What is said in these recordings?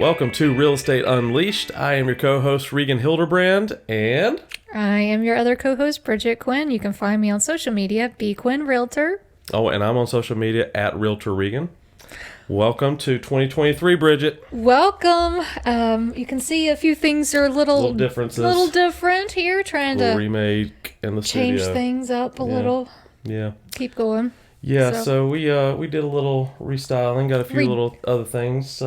Welcome to Real Estate Unleashed. I am your co-host, Regan Hildebrand, and I am your other co-host, Bridget Quinn. You can find me on social media, Quinn Realtor. oh, and I'm on social media at Realtor Regan. Welcome to 2023, Bridget. Welcome. You can see a few things are Little differences. little different here, trying to remake in the change studio. things up a little. Yeah. Keep going. Yeah, so we did a little restyling, got a few little other things.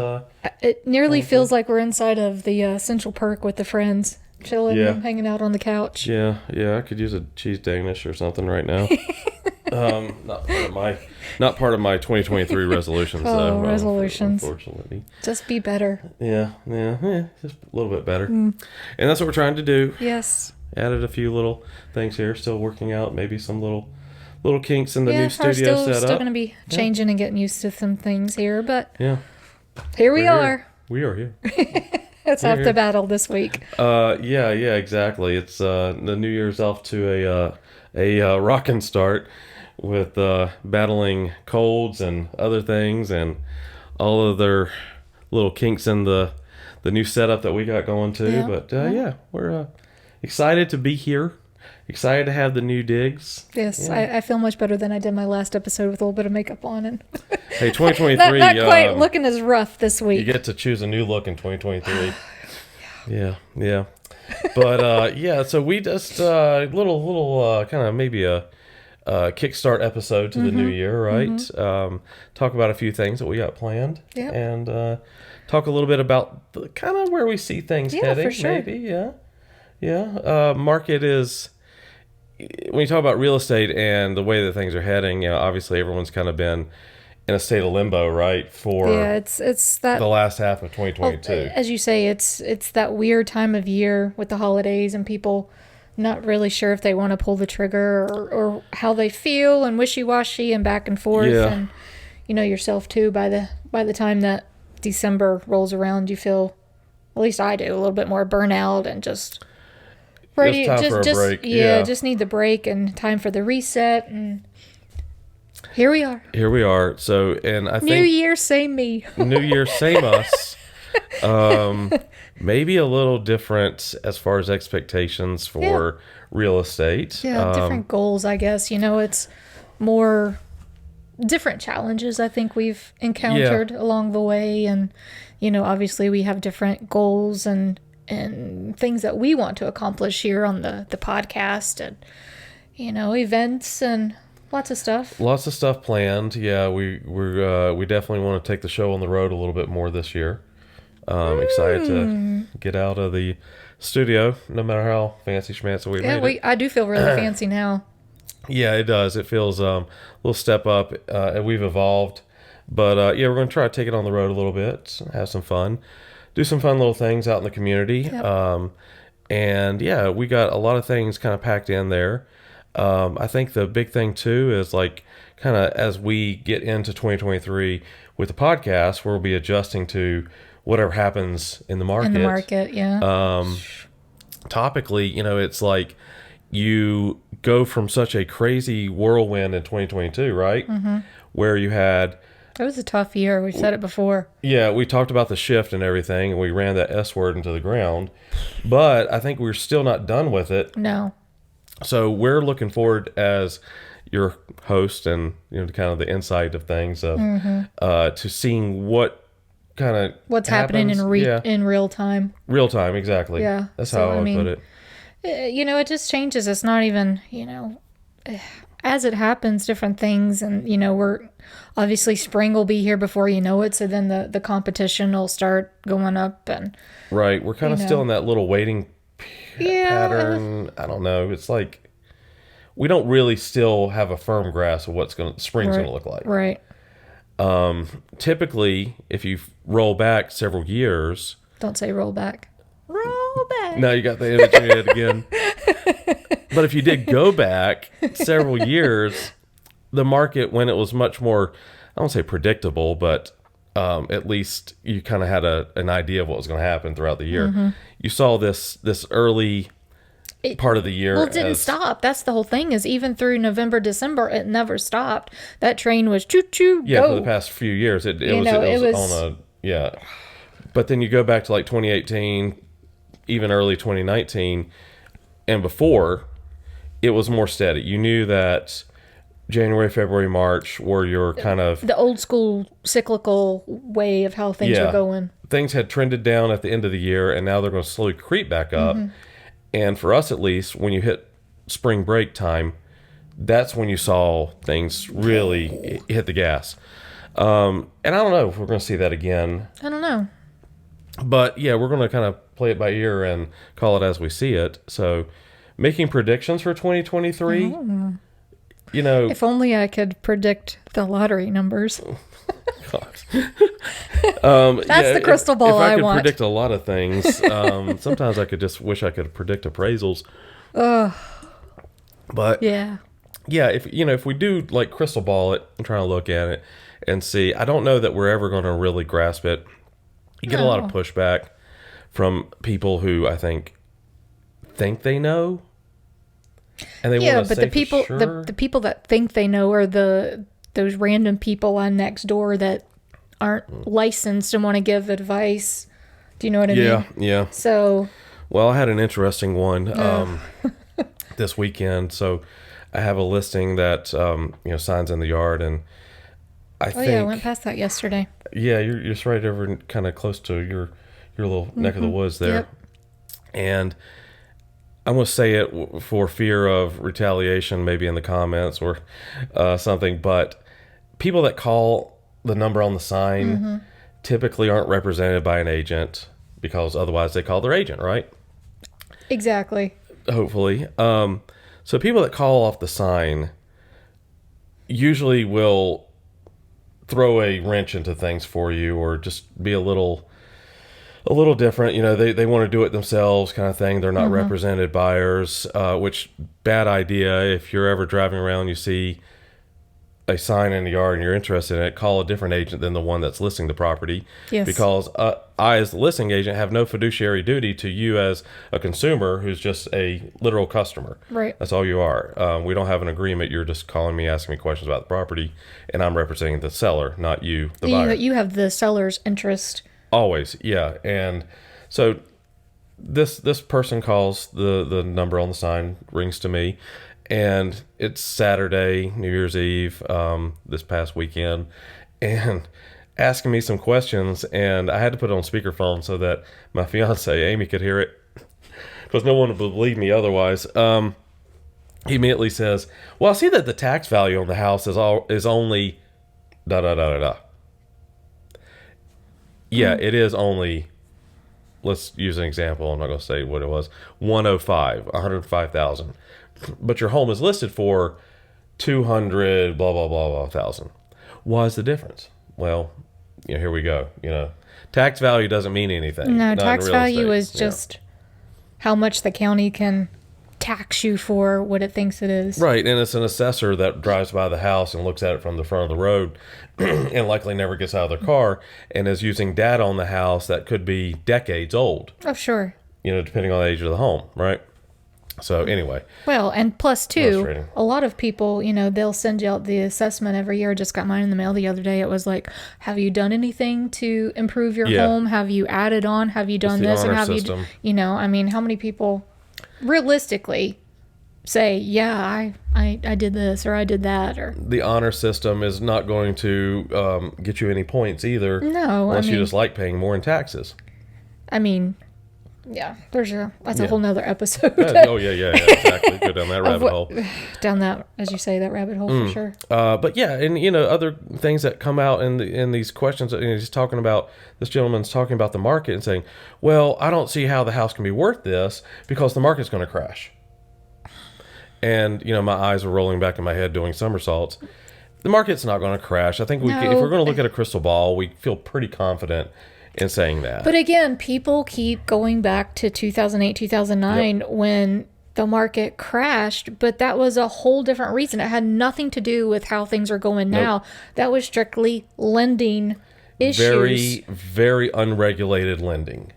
It nearly feels like we're inside of the Central Perk with the friends, chilling and hanging out on the couch. Yeah, I could use a cheese Danish or something right now. Not part of my 2023 resolutions, though. Resolutions. Unfortunately. Just be better. Yeah, just a little bit better. And that's what we're trying to do. Yes. Added a few little things here, still working out maybe some little kinks in the new we're studio setup. Still going to be changing and getting used to some things here, but here we are. We are here. It's half the battle this week. Yeah, exactly. It's the New Year's off to a rockin' start with battling colds and other things and all of their little kinks in the new setup that we got going too. Yeah. But we're excited to be here. Excited to have the new digs. Yes, I feel much better than I did my last episode with a little bit of makeup on. And hey, 2023. not quite looking as rough this week. You get to choose a new look in 2023. Yeah. But so we just little kind of maybe a kickstart episode to the new year, right? Talk about a few things that we got planned, and talk a little bit about kind of where we see things heading. For sure. Maybe, market is. When you talk about real estate and the way that things are heading, obviously everyone's kind of been in a state of limbo, right? For it's that the last half of 2022. Well, as you say, it's that weird time of year with the holidays and people not really sure if they want to pull the trigger or how they feel and wishy-washy and back and forth. And yourself too. By the time that December rolls around, you feel, at least I do, a little bit more burnout and just ready. Just break. Just need the break and time for the reset. And here we are. So, and I think New Year, same me. New Year, same us. Maybe a little different as far as expectations for real estate. Yeah, different goals, I guess. It's more different challenges I think we've encountered along the way. And, obviously we have different goals and things that we want to accomplish here on the podcast and, events and lots of stuff. Lots of stuff planned. Yeah, we definitely want to take the show on the road a little bit more this year. Excited to get out of the studio, no matter how fancy schmancy we made it. I do feel really fancy now. Yeah, it does. It feels a little step up. And we've evolved. But we're going to try to take it on the road a little bit, have some fun. Do some fun little things out in the community. Yep. We got a lot of things kind of packed in there. I think the big thing too is like kind of as we get into 2023 with the podcast, we'll be adjusting to whatever happens in the market. Topically, it's like you go from such a crazy whirlwind in 2022, right? Mm-hmm. Where you had... It was a tough year. We've said it before. Yeah, we talked about the shift and everything, and we ran that S word into the ground. But I think we're still not done with it. No. So we're looking forward as your host and kind of the insight of things of to seeing what kind of what's happening in real time. Real time, exactly. Yeah, that's how I would put it. It just changes. It's not even as it happens, different things, and we're obviously spring will be here before you know it. So then the competition will start going up, and right, we're kind of still in that little waiting pattern. I don't know. It's like we don't really still have a firm grasp of what spring's going to look like. Right. Typically, if you roll back several years, don't say roll back. Roll back. Now you got the image in your head again. But if you did go back several years, the market, when it was much more, I don't say predictable, but at least you kind of had an idea of what was going to happen throughout the year. Mm-hmm. You saw this early part of the year. Well, it didn't stop. That's the whole thing, is even through November, December, it never stopped. That train was choo-choo, yeah, go. for the past few years. It was on a, yeah. But then you go back to like 2018, even early 2019, and before, it was more steady. You knew that January, February, March were your kind of... The old school cyclical way of how things were going. Things had trended down at the end of the year, and now they're going to slowly creep back up. And for us, at least, when you hit spring break time, that's when you saw things really hit the gas. And I don't know if we're going to see that again. I don't know. But yeah, we're going to kind of play it by ear and call it as we see it. So making predictions for 2023, you know... If only I could predict the lottery numbers. That's the crystal ball I want. If I could predict a lot of things, sometimes I could just wish I could predict appraisals. But yeah, if we do like crystal ball it and try to look at it and see, I don't know that we're ever going to really grasp it. You get a lot of pushback from people who I think they know, and they want to say the people for sure. the people that think they know are those random people on next door that aren't licensed and want to give advice. Do you know what I mean? Yeah. So, well, I had an interesting one this weekend. So I have a listing that signs in the yard, and I went past that yesterday. Yeah, you're just right over kind of close to your little neck of the woods there. Yep. And I'm going to say it for fear of retaliation, maybe in the comments or something, but people that call the number on the sign typically aren't represented by an agent, because otherwise they call their agent, right? Exactly. Hopefully. So people that call off the sign usually will throw a wrench into things for you, or just be a little different. They want to do it themselves kind of thing. They're not represented buyers, which bad idea. If you're ever driving around, you see a sign in the yard and you're interested in it, call a different agent than the one that's listing the property. Yes. Because I, as the listing agent, have no fiduciary duty to you as a consumer who's just a literal customer. Right. That's all you are. We don't have an agreement. You're just calling me, asking me questions about the property, and I'm representing the seller, not you, the buyer. You have the seller's interest. Always, yeah. And so this person calls, the number on the sign rings to me, and it's Saturday, New Year's Eve, this past weekend, and asking me some questions, and I had to put it on speakerphone so that my fiance Amy could hear it, because no one would believe me otherwise. He immediately says, "Well, I see that the tax value on the house is only da da da da da." Yeah, it is only, let's use an example, I'm not going to say what it was, 105,000. But your home is listed for 200 blah blah blah blah thousand. Why is the difference? Well, here we go. Tax value doesn't mean anything. No, tax value is just how much the county can tax you for what it thinks it is. Right, and it's an assessor that drives by the house and looks at it from the front of the road and likely never gets out of their car and is using data on the house that could be decades old. Oh, sure. Depending on the age of the home, right? So anyway. Well, and plus too, a lot of people, they'll send you out the assessment every year. I just got mine in the mail the other day. It was like, have you done anything to improve your home? Have you added on? Have you done this? And have system. How many people realistically say, yeah, I did this or I did that? Or the honor system is not going to get you any points either. No, unless you just like paying more in taxes. Yeah, that's a whole nother episode. Yeah, exactly. Go down that rabbit hole. Down that, as you say, that rabbit hole for sure. But yeah, and other things that come out in these questions, this gentleman's talking about the market and saying, well, I don't see how the house can be worth this because the market's going to crash. And, my eyes were rolling back in my head doing somersaults. The market's not going to crash. I think if we're going to look at a crystal ball, we feel pretty confident in saying that. But again, people keep going back to 2008, 2009 when the market crashed, but that was a whole different reason. It had nothing to do with how things are going now. That was strictly lending issues. Very, very unregulated lending.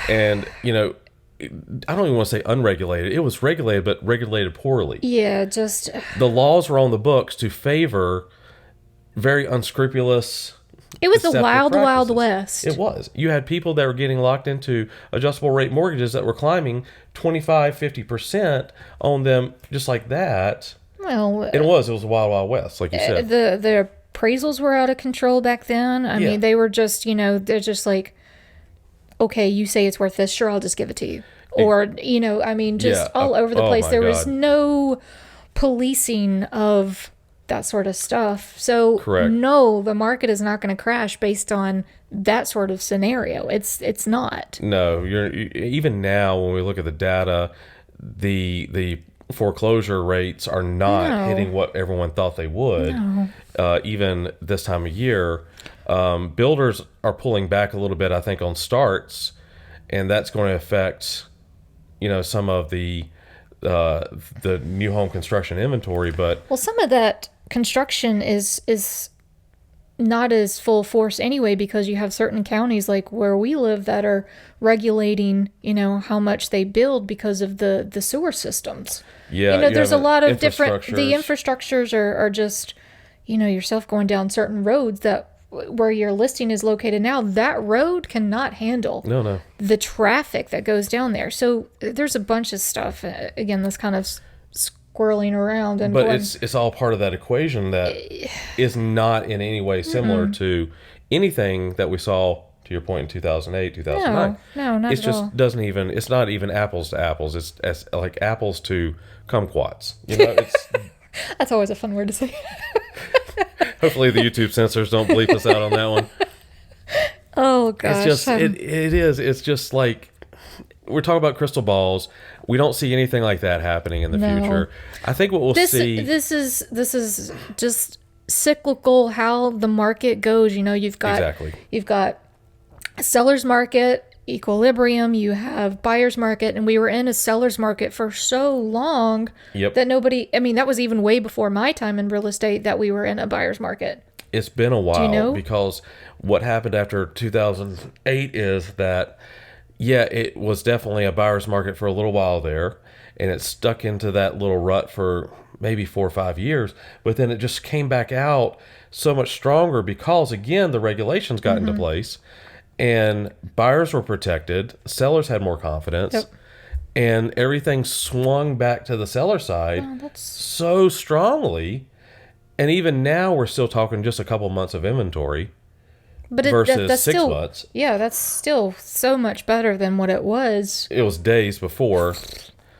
And, I don't even want to say unregulated. It was regulated, but regulated poorly. Yeah, just... The laws were on the books to favor very unscrupulous It was the deceptive wild practices. west. It was. You had people that were getting locked into adjustable rate mortgages that were climbing 25-50% on them just like that. Well, It was a wild west, like you said. the appraisals were out of control back then. I mean, they were just, they're just like, okay, you say it's worth this, sure, I'll just give it to you. Or, I mean, just all over the place. There was no policing of that sort of stuff. So, Correct. no, the market is not going to crash based on that sort of scenario. It's not. No, even now when we look at the data, the foreclosure rates are not hitting what everyone thought they would. No. Even this time of year, builders are pulling back a little bit, I think, on starts, and that's going to affect, some of the new home construction inventory. But well, some of that construction is not as full force anyway, because you have certain counties like where we live that are regulating, how much they build because of the sewer systems. Yeah, there's a lot of different. The infrastructures are just, yourself going down certain roads that where your listing is located now, that road cannot handle the traffic that goes down there. So there's a bunch of stuff. Again, that's kind of squirreling around, and it's all part of that equation that is not in any way similar to anything that we saw, to your point, in 2008, 2009. No, not it at just all. doesn't even, it's not even apples to apples. It's as like apples to kumquats. It's that's always a fun word to say. hopefully the YouTube censors don't bleep us out on that one. Oh gosh. It's just it is. It's just like, we're talking about crystal balls. We don't see anything like that happening in the future. I think what we'll see. This is just cyclical. How the market goes. You've got a seller's market, equilibrium. You have buyer's market, and we were in a seller's market for so long that nobody. I mean, that was even way before my time in real estate that we were in a buyer's market. It's been a while because what happened after 2008 is that. Yeah, it was definitely a buyer's market for a little while there, and it stuck into that little rut for maybe 4 or 5 years, but then it just came back out so much stronger because, again, the regulations got into place, and buyers were protected, sellers had more confidence, and everything swung back to the seller side so strongly, and even now we're still talking just a couple months of inventory. But versus that's 6 months. Yeah, that's still so much better than what it was. It was days before.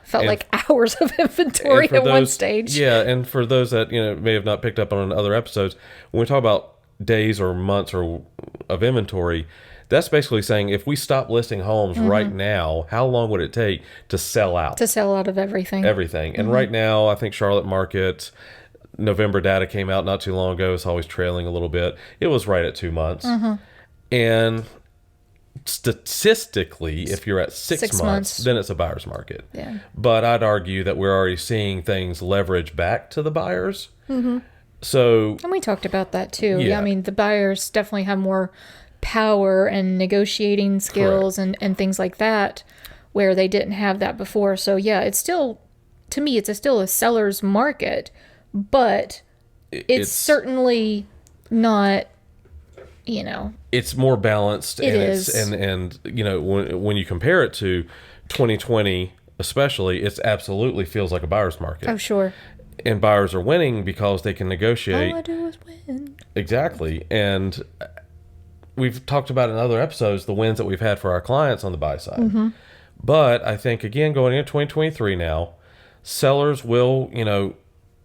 Felt like hours of inventory at one stage. Yeah, and for those that may have not picked up on other episodes, when we talk about days or months of inventory, that's basically saying if we stop listing homes right now, how long would it take to sell out? To sell out of everything. Everything. And right now, I think Charlotte market, November data came out not too long ago. It's always trailing a little bit. It was right at 2 months. And statistically, if you're at 6 months, then it's a buyer's market. Yeah. But I'd argue that we're already seeing things leverage back to the buyers. So, and we talked about that too. Yeah. I mean, the buyers definitely have more power and negotiating skills and things like that, where they didn't have that before. So yeah, it's still, to me, it's still a seller's market. But it's certainly not, it's more balanced. It is. And when you compare it to 2020, especially, it absolutely feels like a buyer's market. Oh, sure. And buyers are winning because they can negotiate. All I do is win. Exactly. And we've talked about in other episodes the wins that we've had for our clients on the buy side. But I think, again, going into 2023 now, sellers will,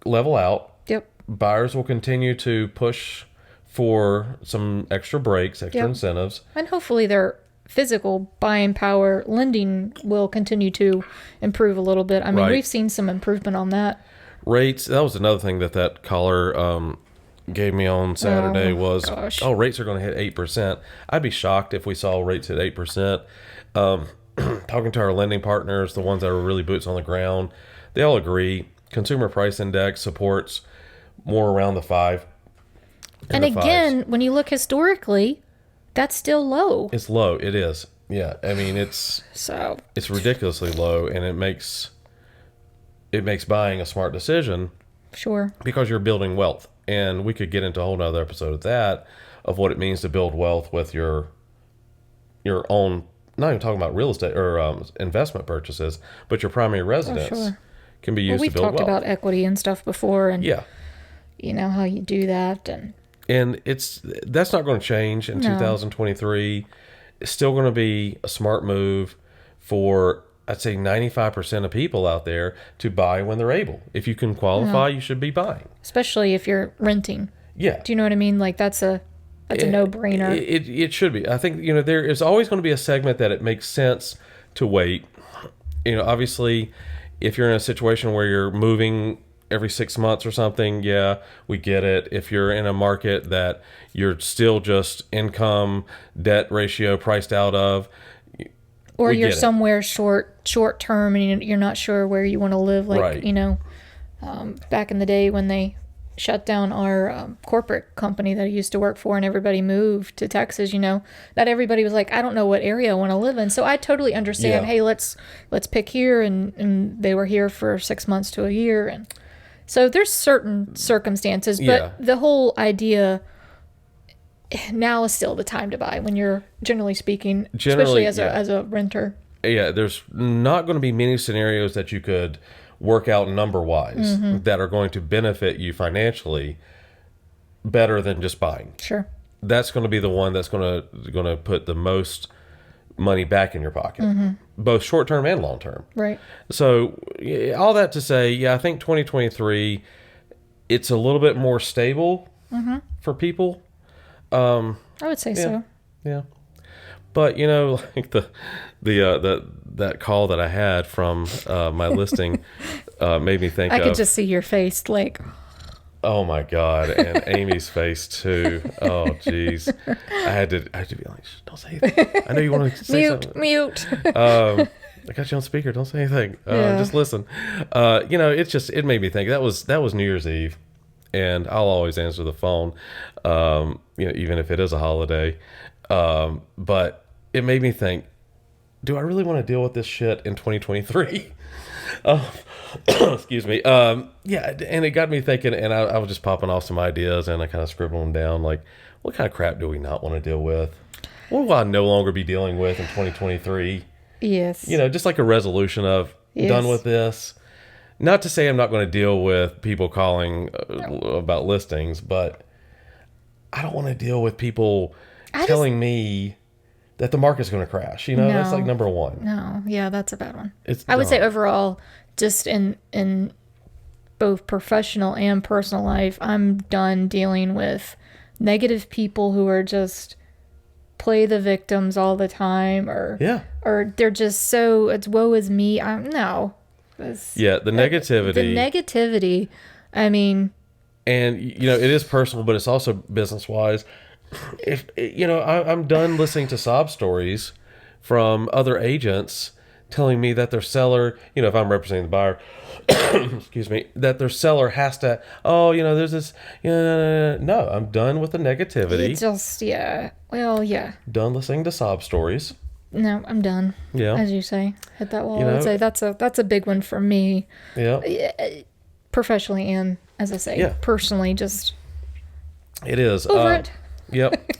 level out. Yep. Buyers will continue to push for some extra breaks, extra incentives. And hopefully their physical buying power, lending will continue to improve a little bit. I mean, we've seen some improvement on that. Rates, that was another thing that caller gave me on Saturday was, rates are going to hit 8%. I'd be shocked if we saw rates hit 8%. Talking to our lending partners, the ones that are really boots on the ground, they all agree. Consumer Price Index supports more around the 5. And again, when you look historically, that's still low. It's low. It is. Yeah. I mean, it's ridiculously low, and it makes buying a smart decision. Sure. Because you're building wealth. And we could get into a whole nother episode of that, of what it means to build wealth with your own, not even talking about real estate or investment purchases, but your primary residence can be used to build wealth. We've talked about equity and stuff before, and yeah, how you do that, and that's not going to change in 2023. It's still going to be a smart move for, I'd say, 95% of people out there to buy when they're able. If you can qualify, you should be buying. Especially if you're renting. Yeah. Do you know what I mean? Like that's a no-brainer. It should be. I think, there is always going to be a segment that it makes sense to wait. Obviously, if you're in a situation where you're moving every 6 months or something, yeah, we get it. If you're in a market that you're still just income, debt ratio priced out of, or you're somewhere short term and you're not sure where you want to live. Like, right. Back in the day when they shut down our corporate company that I used to work for and everybody moved to Texas, that everybody was like, I don't know what area I want to live in. So I totally understand. Yeah. Hey, let's pick here. And they were here for 6 months to a year. And so there's certain circumstances, but the whole idea, now is still the time to buy when you're generally speaking, especially as a renter. Yeah, there's not going to be many scenarios that you could work out number-wise that are going to benefit you financially better than just buying. Sure. That's going to be the one that's going to put the most money back in your pocket, both short-term and long-term. Right. So all that to say, I think 2023, it's a little bit more stable for people. I would say so. Yeah. But, like that call that I had from my listing made me think I could just see your face, like... Oh my God, and Amy's face too. Oh geez, I had to be like, don't say anything. I know you want to say something. Mute. I got you on speaker. Don't say anything. Just listen. It made me think. That was New Year's Eve, and I'll always answer the phone, even if it is a holiday. But it made me think, do I really want to deal with this shit in 2023? Excuse me. And it got me thinking, and I was just popping off some ideas, and I kind of scribbled them down. Like, what kind of crap do we not want to deal with? What will I no longer be dealing with in 2023? Yes. Just like a resolution of done with this. Not to say I'm not going to deal with people calling about listings, but I don't want to deal with people telling me that the market's going to crash. That's like number one. No, yeah, that's a bad one. I would say overall, just in both professional and personal life, I'm done dealing with negative people who are just play the victims all the time, or they're just so, it's woe is me. No. The negativity. The negativity, I mean. And, it is personal, but it's also business-wise. If I'm done listening to sob stories from other agents telling me that their seller, if I'm representing the buyer, excuse me, that their seller has to, there's this, no, I'm done with the negativity. It's just, Done listening to sob stories. No, I'm done. Yeah. As you say, hit that wall. I would say that's a big one for me. Yeah. Professionally and, as I say, personally, just. It is. Over it. Yep.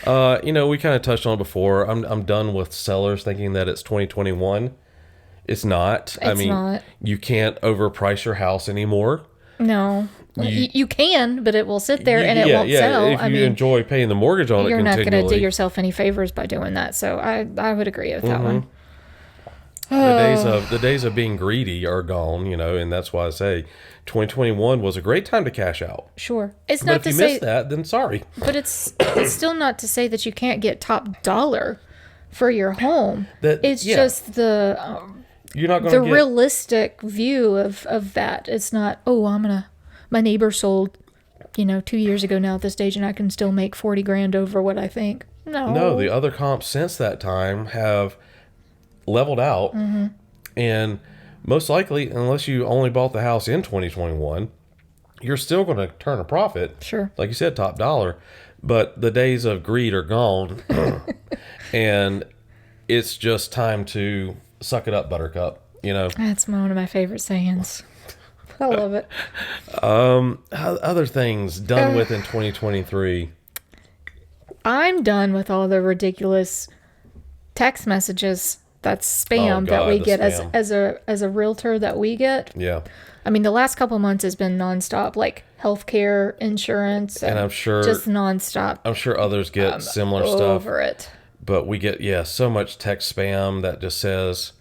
We kind of touched on it before. I'm done with sellers thinking that it's 2021. It's not. It's not. You can't overprice your house anymore. No. You can, but it will sit there and it won't sell. If you enjoy paying the mortgage on it continually. You're not going to do yourself any favors by doing that. So I would agree with that one. The days of being greedy are gone, and that's why I say 2021 was a great time to cash out. Sure. But if you missed that, then sorry. But it's still not to say that you can't get top dollar for your home. It's just the you're not going to realistic view of that. It's not, my neighbor sold, 2 years ago now at this stage, and I can still make $40,000 over what I think. No, the other comps since that time have leveled out, and most likely, unless you only bought the house in 2021, you're still going to turn a profit. Sure. Like you said, top dollar. But the days of greed are gone, and it's just time to suck it up, buttercup. That's one of my favorite sayings. I love it. Other things done with in 2023. I'm done with all the ridiculous text messages. That's spam that we get as a realtor that we get. Yeah. I mean, the last couple months has been nonstop, like healthcare, insurance, and I'm sure just nonstop. I'm sure others get similar stuff. Over it. But we get so much text spam that just says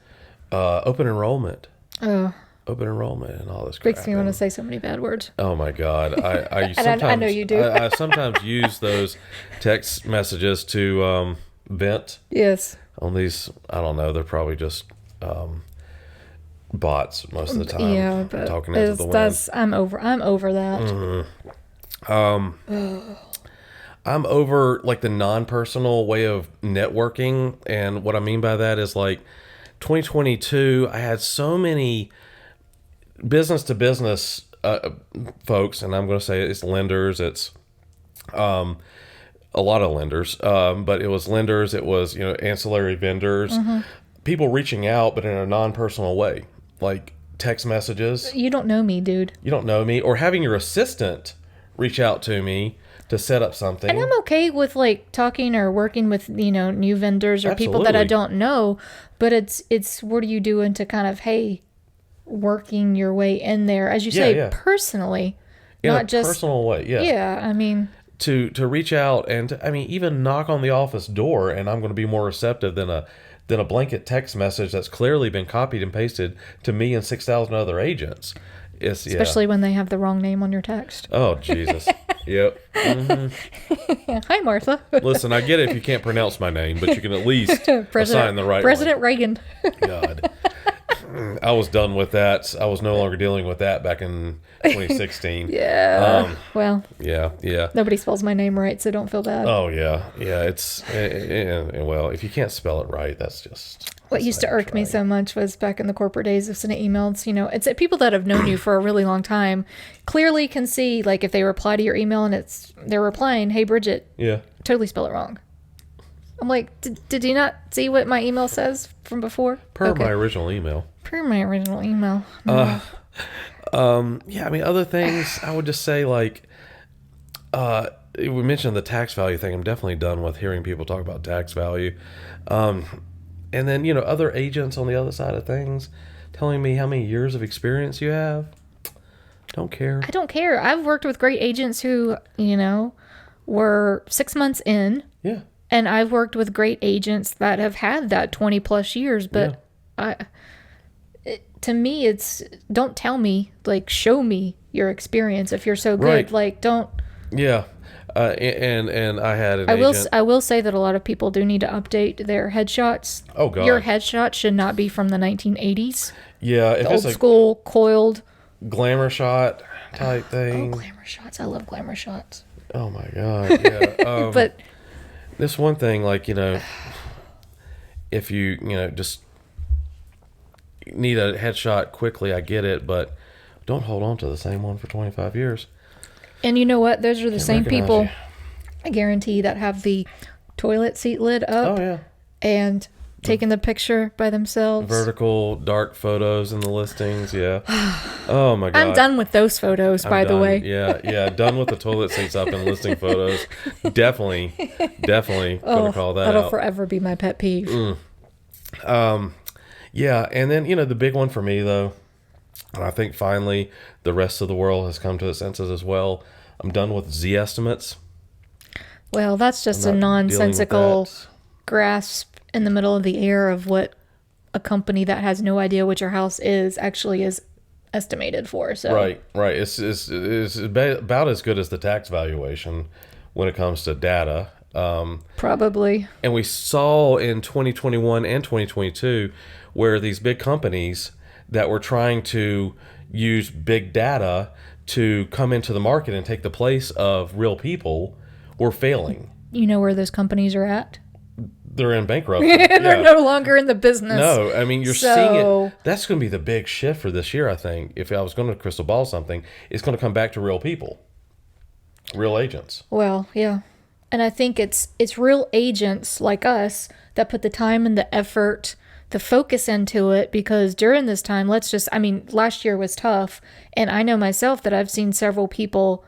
open enrollment. Open enrollment and all this crap. Makes me want to say so many bad words. Oh my God. I sometimes, I know you do. I sometimes use those text messages to vent. Yes. On these, I don't know, they're probably just bots most of the time. Yeah, but talking into the wind. I'm over that. Mm-hmm. I'm over like the non-personal way of networking, and what I mean by that is like 2022, I had so many business to business folks, and I'm going to say it's lenders, it's a lot of lenders, but it was lenders, it was ancillary vendors, people reaching out, but in a non-personal way, like text messages. You don't know me, dude. You don't know me, or having your assistant reach out to me to set up something. And I'm okay with like talking or working with new vendors or people that I don't know, but it's what are you doing to kind of working your way in there, as you say, personally, in not a just personal way. Yeah, I mean, to reach out and even knock on the office door, and I'm going to be more receptive than a blanket text message that's clearly been copied and pasted to me and 6,000 other agents. Especially when they have the wrong name on your text. Oh, Jesus. Yep. Mm-hmm. Hi, Martha. Listen, I get it if you can't pronounce my name, but you can at least assign the right President one. Reagan. God. I was done with that. I was no longer dealing with that back in 2016. Yeah. Well. Yeah. Nobody spells my name right, so don't feel bad. Oh, yeah. It's, well, if you can't spell it right, that's just... What used to irk me so much was back in the corporate days of sending emails, it's people that have known you for a really long time clearly can see, like, if they reply to your email and they're replying, "Hey, Bridget." Yeah. Totally spell it wrong. I'm like, did you not see what my email says from before? My original email. Per my original email. Yeah, other things I would just say, like, we mentioned the tax value thing. I'm definitely done with hearing people talk about tax value. And then, other agents on the other side of things telling me how many years of experience you have. Don't care. I don't care. I've worked with great agents who, were 6 months in. Yeah. And I've worked with great agents that have had that 20 plus years. But to me, it's don't tell me, like, show me your experience if you're so good. Right. Like, don't. Yeah. And I had an agent. I will say that a lot of people do need to update their headshots. Oh, God. Your headshot should not be from the 1980s. Yeah. If old school, coiled. Glamour shot type thing. Oh, glamour shots. I love glamour shots. Oh, my God. Yeah. But this one thing, like, if you, just need a headshot quickly, I get it, but don't hold on to the same one for 25 years. And you know what? Those are the same people, I guarantee, that have the toilet seat lid up. Oh, yeah. And taking the picture by themselves. Vertical, dark photos in the listings, yeah. Oh, my God. I'm done with those photos, by the way. Yeah, done with the toilet seats up and listing photos. Definitely going to call that that'll out. forever be my pet peeve. Yeah, and then, the big one for me, though, and I think finally the rest of the world has come to its senses as well. I'm done with Z estimates. Well, that's just a nonsensical grasp in the middle of the air of what a company that has no idea what your house actually is estimated for. So Right. It's about as good as the tax valuation when it comes to data. Probably. And we saw in 2021 and 2022 where these big companies that were trying to use big data to come into the market and take the place of real people were failing. You know where those companies are at? They're in bankruptcy. They're no longer in the business. No, I mean, you're seeing it. That's going to be the big shift for this year, I think. If I was going to crystal ball something, it's going to come back to real people, real agents. Well, yeah. And I think it's real agents like us that put the time and the effort, the focus into it, because during this time, last year was tough. And I know myself that I've seen several people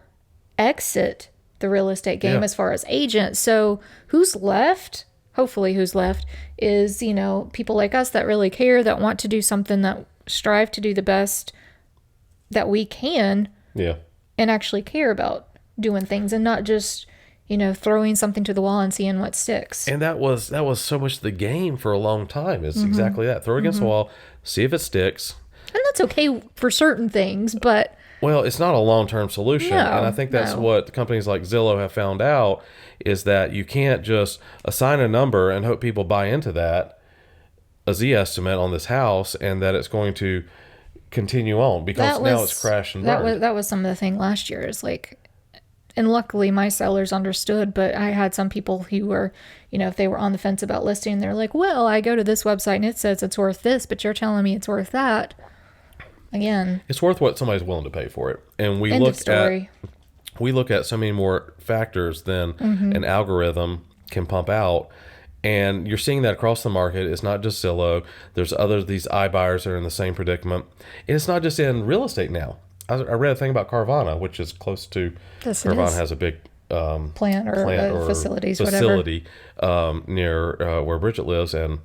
exit the real estate game as far as agents. So who's left? Hopefully who's left is, people like us that really care, that want to do something, that strive to do the best that we can. Yeah. And actually care about doing things and not just, throwing something to the wall and seeing what sticks. And that was so much the game for a long time. It's exactly that. Throw against the wall, see if it sticks. And that's okay for certain things, but... Well, it's not a long-term solution. No, and I think that's what companies like Zillow have found out, is that you can't just assign a number and hope people buy into that, a Z estimate on this house, and that it's going to continue on, because now it's crashed and burned. That was some of the thing last year, is like... And luckily my sellers understood, but I had some people who were, if they were on the fence about listing, they're like, well, I go to this website and it says it's worth this, but you're telling me it's worth that. Again, it's worth what somebody's willing to pay for it. And we look at so many more factors than an algorithm can pump out. And you're seeing that across the market. It's not just Zillow. There's these iBuyers that are in the same predicament. And it's not just in real estate now. I read a thing about Carvana, which is close to... Yes, Carvana has a big plant or facility near where Bridget lives, and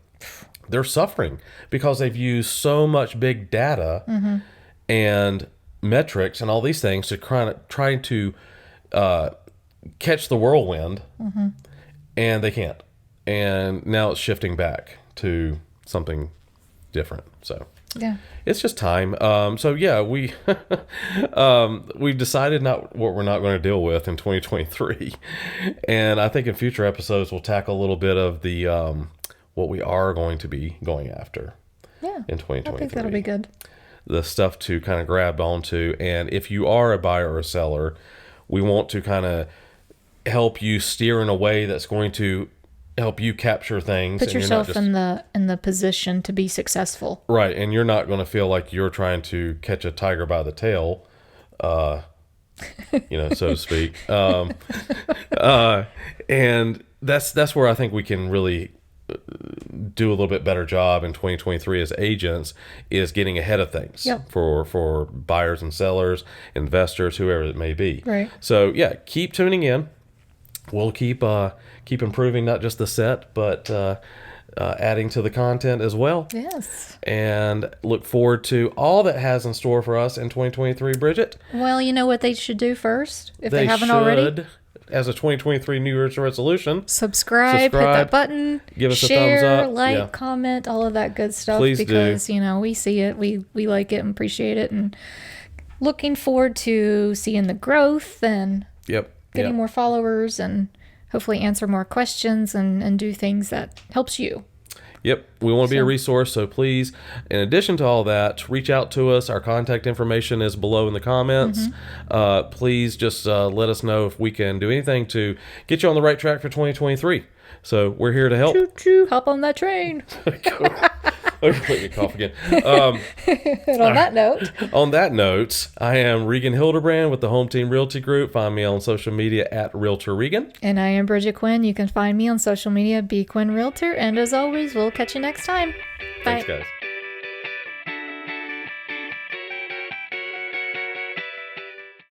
they're suffering because they've used so much big data and metrics and all these things to try to catch the whirlwind, and they can't. And now it's shifting back to something different. So yeah, it's just time. We've decided what we're not going to deal with in 2023, and I think in future episodes we'll tackle a little bit of the what we are going to be going after. Yeah, in 2023. I think that'll be good. The stuff to kind of grab onto, and if you are a buyer or a seller, we want to kind of help you steer in a way that's going to help you capture things. Put yourself in the position to be successful. Right, and you're not going to feel like you're trying to catch a tiger by the tail, so to speak. And that's where I think we can really do a little bit better job in 2023 as agents, is getting ahead of things for buyers and sellers, investors, whoever it may be. Right. So yeah, keep tuning in. We'll keep improving not just the set, but adding to the content as well. Yes. And look forward to all that has in store for us in 2023, Bridget. Well, you know what they should do first, if they haven't already? As a 2023 New Year's resolution. Subscribe, hit that button, give us share, a thumbs up, like, comment, all of that good stuff. Please because, do. We see it, we like it and appreciate it, and looking forward to seeing the growth and getting more followers, and hopefully answer more questions and do things that helps you. Yep. We want to be a resource, so please, in addition to all that, reach out to us. Our contact information is below in the comments. Please just let us know if we can do anything to get you on the right track for 2023. So we're here to help. Choo-choo, hop on that train. Let me cough again. And on that note, I am Regan Hildebrand with the Home Team Realty Group. Find me on social media at Realtor Regan. And I am Bridget Quinn. You can find me on social media, B Quinn Realtor. And as always, we'll catch you next time. Bye. Thanks, guys.